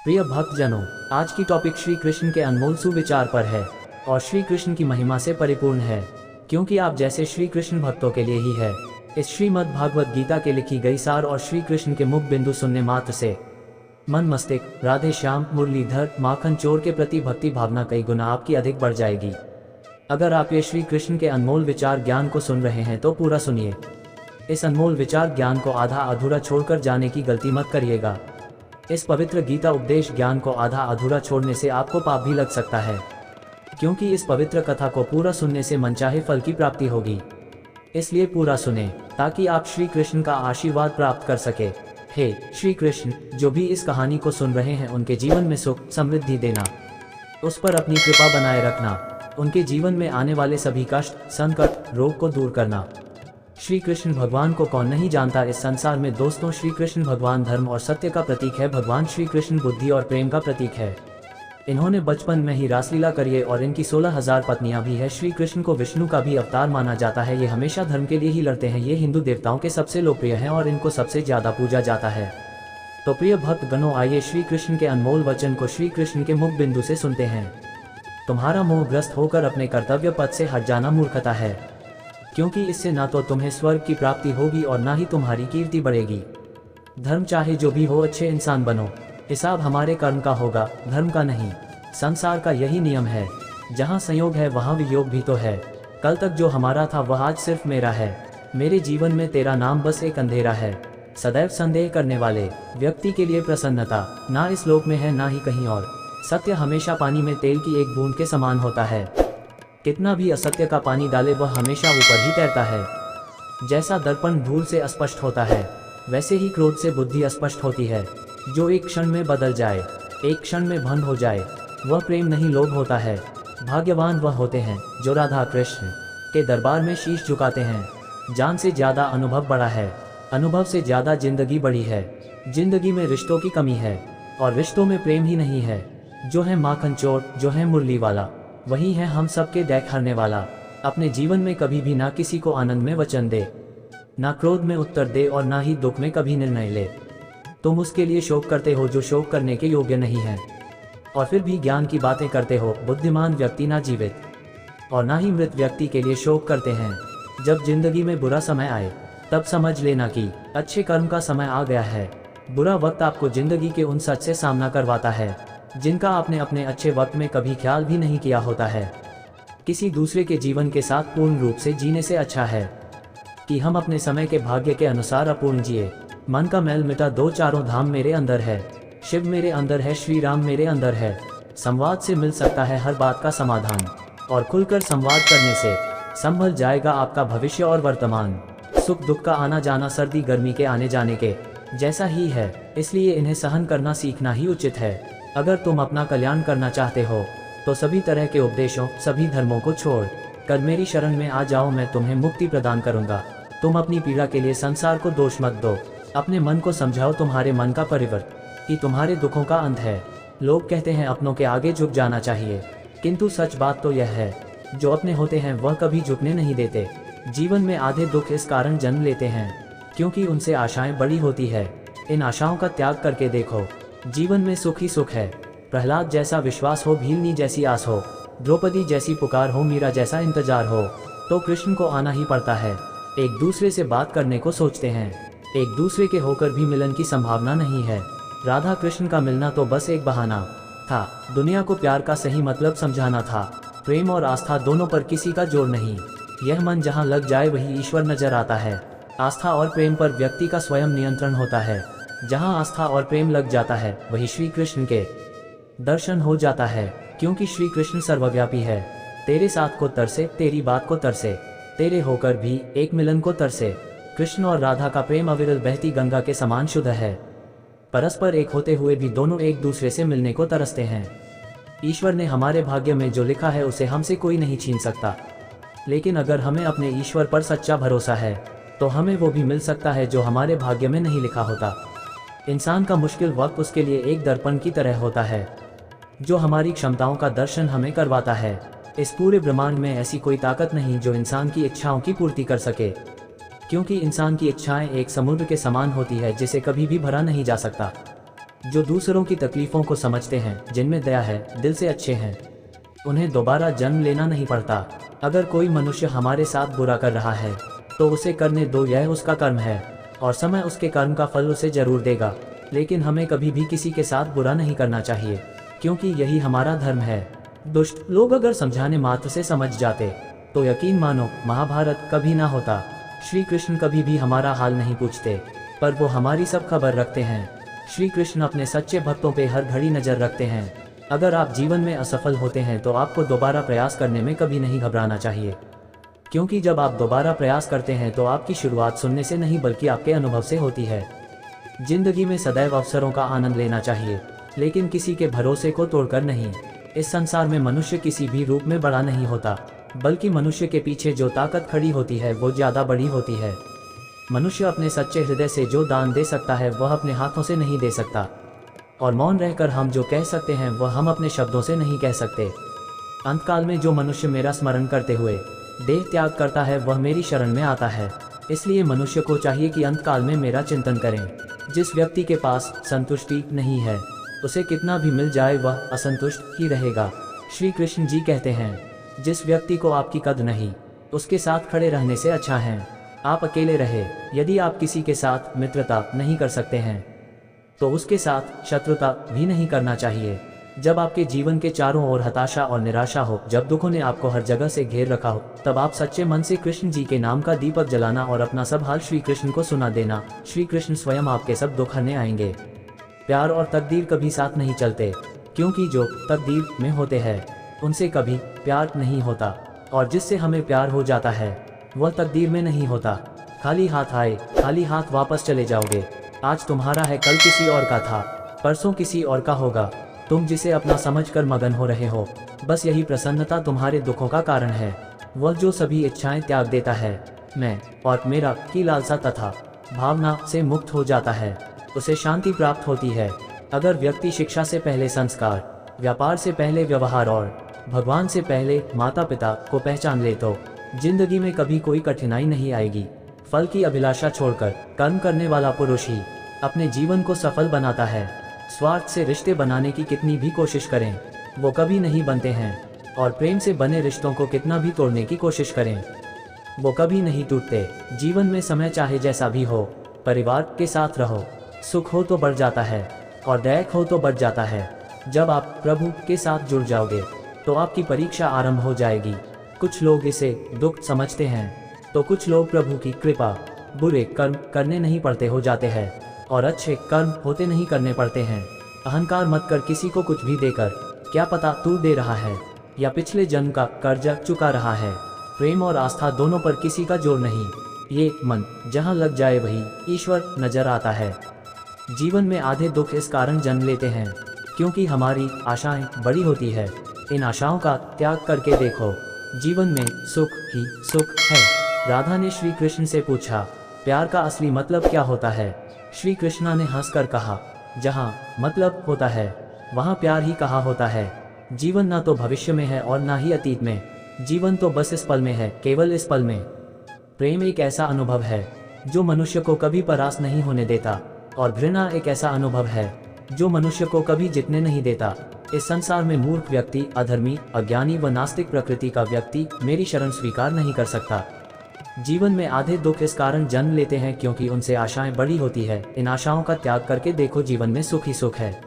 प्रिय भक्तजनों, आज की टॉपिक श्री कृष्ण के अनमोल सुविचार पर है और श्री कृष्ण की महिमा से परिपूर्ण है, क्योंकि आप जैसे श्री कृष्ण भक्तों के लिए ही है। इस श्रीमद् भागवत गीता के लिखी गई सार और श्री कृष्ण के मुख बिंदु सुनने मात्र से मन मस्तिष्क राधे श्याम मुरलीधर माखन चोर के प्रति भक्ति भावना कई गुना आपकी अधिक बढ़ जाएगी। अगर आप ये श्री कृष्ण के अनमोल विचार ज्ञान को सुन रहे हैं तो पूरा सुनिए। इस अनमोल विचार ज्ञान को आधा अधूरा छोड़कर जाने की गलती मत करिएगा। इस पवित्र गीता उपदेश ज्ञान को आधा अधूरा छोड़ने से आपको पाप भी लग सकता है, क्योंकि इस पवित्र कथा को पूरा सुनने से मनचाहे फल की प्राप्ति होगी। इसलिए पूरा सुने ताकि आप श्री कृष्ण का आशीर्वाद प्राप्त कर सके। हे श्री कृष्ण, जो भी इस कहानी को सुन रहे हैं उनके जीवन में सुख समृद्धि देना, उस पर अपनी कृपा बनाए रखना, उनके जीवन में आने वाले सभी कष्ट संकट रोग को दूर करना। श्री कृष्ण भगवान को कौन नहीं जानता इस संसार में दोस्तों। श्री कृष्ण भगवान धर्म और सत्य का प्रतीक है। भगवान श्री कृष्ण बुद्धि और प्रेम का प्रतीक है। इन्होंने बचपन में ही रासलीला करी है और इनकी 16,000 पत्नियां भी है। श्री कृष्ण को विष्णु का भी अवतार माना जाता है। ये हमेशा धर्म के लिए ही लड़ते हैं। ये हिंदू देवताओं के सबसे लोकप्रिय हैं और इनको सबसे ज्यादा पूजा जाता है। तो प्रिय भक्त गणों, आइए श्री कृष्ण के अनमोल वचन को श्री कृष्ण के मुख बिंदु से सुनते हैं। तुम्हारा मोहग्रस्त होकर अपने कर्तव्य पथ से हट जाना मूर्खता है, क्योंकि इससे ना तो तुम्हें स्वर्ग की प्राप्ति होगी और ना ही तुम्हारी कीर्ति बढ़ेगी। धर्म चाहे जो भी हो, अच्छे इंसान बनो। हिसाब हमारे कर्म का होगा, धर्म का नहीं। संसार का यही नियम है। जहाँ संयोग है वहाँ वियोग भी तो है। कल तक जो हमारा था वह आज सिर्फ मेरा है। मेरे जीवन में तेरा नाम बस एक अंधेरा है। सदैव संदेह करने वाले व्यक्ति के लिए प्रसन्नता ना इस लोक में है ना ही कहीं और। सत्य हमेशा पानी में तेल की एक बूंद के समान होता है। कितना भी असत्य का पानी डाले वह हमेशा ऊपर ही तैरता है। जैसा दर्पण धूल से अस्पष्ट होता है, वैसे ही क्रोध से बुद्धि अस्पष्ट होती है। जो एक क्षण में बदल जाए, एक क्षण में भंग हो जाए, वह प्रेम नहीं लोभ होता है। भाग्यवान वह होते हैं जो राधा कृष्ण के दरबार में शीश झुकाते हैं। जान से ज्यादा अनुभव बड़ा है, अनुभव से ज्यादा जिंदगी बड़ी है। जिंदगी में रिश्तों की कमी है और रिश्तों में प्रेम ही नहीं है। जो है माखन चोर, जो है मुरली वाला, वही है हम सबके डैक हरने वाला। अपने जीवन में कभी भी ना किसी को आनंद में वचन दे, ना क्रोध में उत्तर दे और ना ही दुख में कभी निर्णय ले। तुम उसके लिए शोक करते हो जो शोक करने के योग्य नहीं है, और फिर भी ज्ञान की बातें करते हो। बुद्धिमान व्यक्ति ना जीवित और ना ही मृत व्यक्ति के लिए शोक करते हैं। जब जिंदगी में बुरा समय आए तब समझ लेना कि अच्छे कर्म का समय आ गया है। बुरा वक्त आपको जिंदगी के उन सच से सामना करवाता है जिनका आपने अपने अच्छे वक्त में कभी ख्याल भी नहीं किया होता है। किसी दूसरे के जीवन के साथ पूर्ण रूप से जीने से अच्छा है कि हम अपने समय के भाग्य के अनुसार अपूर्ण जिए। मन का मैल मिटा दो, चारों धाम मेरे अंदर है। शिव मेरे अंदर है, श्री राम मेरे अंदर है। संवाद से मिल सकता है हर बात का समाधान, और खुलकर संवाद करने से संभल जाएगा आपका भविष्य और वर्तमान। सुख दुख का आना जाना सर्दी गर्मी के आने जाने के जैसा ही है, इसलिए इन्हें सहन करना सीखना ही उचित है। अगर तुम अपना कल्याण करना चाहते हो तो सभी तरह के उपदेशों सभी धर्मों को छोड़ कर मेरी शरण में आ जाओ। मैं तुम्हें मुक्ति प्रदान करूंगा। तुम अपनी पीड़ा के लिए संसार को दोष मत दो। अपने मन को समझाओ, तुम्हारे मन का परिवर्तन ही तुम्हारे दुखों का अंत है। लोग कहते हैं अपनों के आगे झुक जाना चाहिए, किंतु सच बात तो यह है जो अपने होते हैं वह कभी झुकने नहीं देते। जीवन में आधे दुख इस कारण जन्म लेते हैं क्योंकि उनसे आशाएं बड़ी होती है। इन आशाओं का त्याग करके देखो, जीवन में सुख ही सुख है। प्रहलाद जैसा विश्वास हो, भीलनी जैसी आस हो, द्रौपदी जैसी पुकार हो, मीरा जैसा इंतजार हो, तो कृष्ण को आना ही पड़ता है। एक दूसरे से बात करने को सोचते हैं, एक दूसरे के होकर भी मिलन की संभावना नहीं है। राधा कृष्ण का मिलना तो बस एक बहाना था। दुनिया को प्यार का सही मतलब समझाना था। प्रेम और आस्था दोनों पर किसी का जोर नहीं। यह मन जहाँ लग जाए वही ईश्वर नजर आता है। आस्था और प्रेम पर व्यक्ति का स्वयं नियंत्रण होता है। जहाँ आस्था और प्रेम लग जाता है वही श्री कृष्ण के दर्शन हो जाता है, क्योंकि श्री कृष्ण सर्वव्यापी है। तेरे साथ को तरसे, तेरी बात को तरसे, तेरे होकर भी एक मिलन को तरसे। कृष्ण और राधा का प्रेम अविरल बहती गंगा के समान शुद्ध है। परस्पर एक होते हुए भी दोनों एक दूसरे से मिलने को तरसते हैं। ईश्वर ने हमारे भाग्य में जो लिखा है उसे हमसे कोई नहीं छीन सकता। लेकिन अगर हमें अपने ईश्वर पर सच्चा भरोसा है तो हमें वो भी मिल सकता है जो हमारे भाग्य में नहीं लिखा होता। इंसान का मुश्किल वक्त उसके लिए एक दर्पण की तरह होता है जो हमारी क्षमताओं का दर्शन हमें करवाता है। इस पूरे ब्रह्मांड में ऐसी कोई ताकत नहीं जो इंसान की इच्छाओं की पूर्ति कर सके, क्योंकि इंसान की इच्छाएं एक समुद्र के समान होती है जिसे कभी भी भरा नहीं जा सकता। जो दूसरों की तकलीफों को समझते हैं, जिनमें दया है, दिल से अच्छे हैं, उन्हें दोबारा जन्म लेना नहीं पड़ता। अगर कोई मनुष्य हमारे साथ बुरा कर रहा है तो उसे करने दो, यह उसका कर्म है और समय उसके कर्म का फल उसे जरूर देगा। लेकिन हमें कभी भी किसी के साथ बुरा नहीं करना चाहिए, क्योंकि यही हमारा धर्म है। दुष्ट लोग अगर समझाने मात्र से समझ जाते तो यकीन मानो महाभारत कभी ना होता। श्री कृष्ण कभी भी हमारा हाल नहीं पूछते, पर वो हमारी सब खबर रखते हैं। श्री कृष्ण अपने सच्चे भक्तों पे हर घड़ी नजर रखते हैं। अगर आप जीवन में असफल होते हैं तो आपको दोबारा प्रयास करने में कभी नहीं घबराना चाहिए, क्योंकि जब आप दोबारा प्रयास करते हैं तो आपकी शुरुआत सुनने से नहीं बल्कि आपके अनुभव से होती है। जिंदगी में सदैव अवसरों का आनंद लेना चाहिए, लेकिन किसी के भरोसे को तोड़कर नहीं। इस संसार में मनुष्य किसी भी रूप में बड़ा नहीं होता, बल्कि मनुष्य के पीछे जो ताकत खड़ी होती है वो ज़्यादा बड़ी होती है। मनुष्य अपने सच्चे हृदय से जो दान दे सकता है वह अपने हाथों से नहीं दे सकता, और मौन रहकर हम जो कह सकते हैं वह हम अपने शब्दों से नहीं कह सकते। अंतकाल में जो मनुष्य मेरा स्मरण करते हुए देह त्याग करता है वह मेरी शरण में आता है। इसलिए मनुष्य को चाहिए कि अंतकाल में मेरा चिंतन करें। जिस व्यक्ति के पास संतुष्टि नहीं है, उसे कितना भी मिल जाए वह असंतुष्ट ही रहेगा। श्री कृष्ण जी कहते हैं, जिस व्यक्ति को आपकी कद्र नहीं, उसके साथ खड़े रहने से अच्छा है आप अकेले रहे। यदि आप किसी के साथ मित्रता नहीं कर सकते हैं तो उसके साथ शत्रुता भी नहीं करना चाहिए। जब आपके जीवन के चारों ओर हताशा और निराशा हो, जब दुखों ने आपको हर जगह से घेर रखा हो, तब आप सच्चे मन से कृष्ण जी के नाम का दीपक जलाना और अपना सब हाल श्री कृष्ण को सुना देना। श्री कृष्ण स्वयं आपके सब दुख हरने आएंगे। प्यार और तकदीर कभी साथ नहीं चलते, क्योंकि जो तकदीर में होते हैं उनसे कभी प्यार नहीं होता, और जिससे हमें प्यार हो जाता है वह तकदीर में नहीं होता। खाली हाथ आए खाली हाथ वापस चले जाओगे। आज तुम्हारा है, कल किसी और का था, परसों किसी और का होगा। तुम जिसे अपना समझकर मगन हो रहे हो, बस यही प्रसन्नता तुम्हारे दुखों का कारण है। वह जो सभी इच्छाएं त्याग देता है, मैं और मेरा की लालसा तथा भावना से मुक्त हो जाता है, उसे शांति प्राप्त होती है। अगर व्यक्ति शिक्षा से पहले संस्कार, व्यापार से पहले व्यवहार और भगवान से पहले माता पिता को पहचान ले तो जिंदगी में कभी कोई कठिनाई नहीं आएगी। फल की अभिलाषा छोड़कर कर्म करने वाला पुरुष ही अपने जीवन को सफल बनाता है। स्वार्थ से रिश्ते बनाने की कितनी भी कोशिश करें वो कभी नहीं बनते हैं, और प्रेम से बने रिश्तों को कितना भी तोड़ने की कोशिश करें वो कभी नहीं टूटते। जीवन में समय चाहे जैसा भी हो, परिवार के साथ रहो। सुख हो तो बढ़ जाता है और दैक हो तो बढ़ जाता है। जब आप प्रभु के साथ जुड़ जाओगे तो आपकी परीक्षा आरंभ हो जाएगी। कुछ लोग इसे दुख समझते हैं तो कुछ लोग प्रभु की कृपा बुरे कर्म करने नहीं पड़ते हो जाते हैं और अच्छे कर्म होते नहीं करने पड़ते हैं। अहंकार मत कर किसी को कुछ भी देकर, क्या पता तू दे रहा है या पिछले जन्म का कर्जा चुका रहा है। प्रेम और आस्था दोनों पर किसी का जोर नहीं, ये मन जहाँ लग जाए वही ईश्वर नजर आता है। जीवन में आधे दुख इस कारण जन्म लेते हैं क्योंकि हमारी आशाएं बड़ी होती है। इन आशाओं का त्याग करके देखो, जीवन में सुख ही सुख है। राधा ने श्री कृष्ण से पूछा, प्यार का असली मतलब क्या होता है? श्री कृष्णा ने हंसकर कहा, जहाँ मतलब होता है वहाँ प्यार ही कहा होता है। जीवन ना तो भविष्य में है और ना ही अतीत में, जीवन तो बस इस पल में है, केवल इस पल में। प्रेम एक ऐसा अनुभव है जो मनुष्य को कभी परास्त नहीं होने देता, और घृणा एक ऐसा अनुभव है जो मनुष्य को कभी जीतने नहीं देता। इस संसार में मूर्ख व्यक्ति, अधर्मी, अज्ञानी व नास्तिक प्रकृति का व्यक्ति मेरी शरण स्वीकार नहीं कर सकता। जीवन में आधे दुख इस कारण जन्म लेते हैं क्योंकि उनसे आशाएं बड़ी होती है। इन आशाओं का त्याग करके देखो, जीवन में सुख ही सुख है।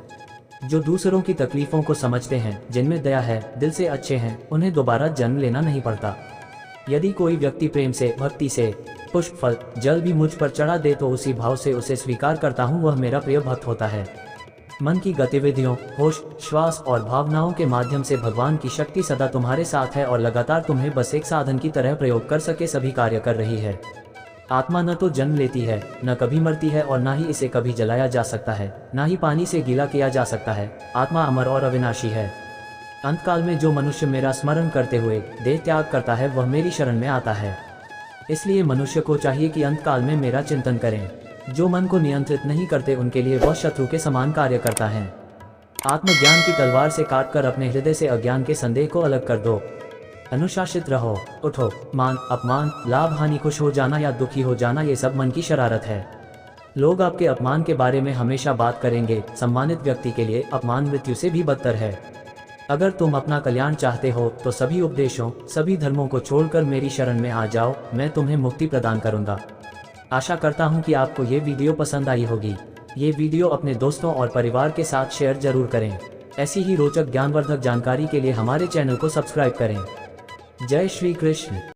जो दूसरों की तकलीफों को समझते हैं, जिनमें दया है, दिल से अच्छे हैं, उन्हें दोबारा जन्म लेना नहीं पड़ता। यदि कोई व्यक्ति प्रेम से, भक्ति से पुष्प, फल, जल भी मुझ पर चढ़ा दे तो उसी भाव से उसे स्वीकार करता हूँ, वह मेरा प्रिय भक्त होता है। मन की गतिविधियों, होश, श्वास और भावनाओं के माध्यम से भगवान की शक्ति सदा तुम्हारे साथ है और लगातार तुम्हें बस एक साधन की तरह प्रयोग कर सके सभी कार्य कर रही है। आत्मा न तो जन्म लेती है, न कभी मरती है, और न ही इसे कभी जलाया जा सकता है, न ही पानी से गीला किया जा सकता है। आत्मा अमर और अविनाशी है। अंतकाल में जो मनुष्य मेरा स्मरण करते हुए देह त्याग करता है वह मेरी शरण में आता है। इसलिए मनुष्य को चाहिए कि अंतकाल में मेरा चिंतन करें। जो मन को नियंत्रित नहीं करते उनके लिए वह शत्रु के समान कार्य करता है। आत्मज्ञान की तलवार से काटकर अपने हृदय से अज्ञान के संदेह को अलग कर दो। अनुशासित रहो, उठो, मान अपमान, लाभ हानि, खुश हो जाना या दुखी हो जाना, ये सब मन की शरारत है। लोग आपके अपमान के बारे में हमेशा बात करेंगे। सम्मानित व्यक्ति के लिए अपमान मृत्यु से भी बदतर है। अगर तुम अपना कल्याण चाहते हो तो सभी उपदेशों, सभी धर्मों को छोड़कर मेरी शरण में आ जाओ, मैं तुम्हें मुक्ति प्रदान करूंगा। आशा करता हूं कि आपको ये वीडियो पसंद आई होगी। ये वीडियो अपने दोस्तों और परिवार के साथ शेयर जरूर करें। ऐसी ही रोचक ज्ञानवर्धक जानकारी के लिए हमारे चैनल को सब्सक्राइब करें। जय श्री कृष्ण।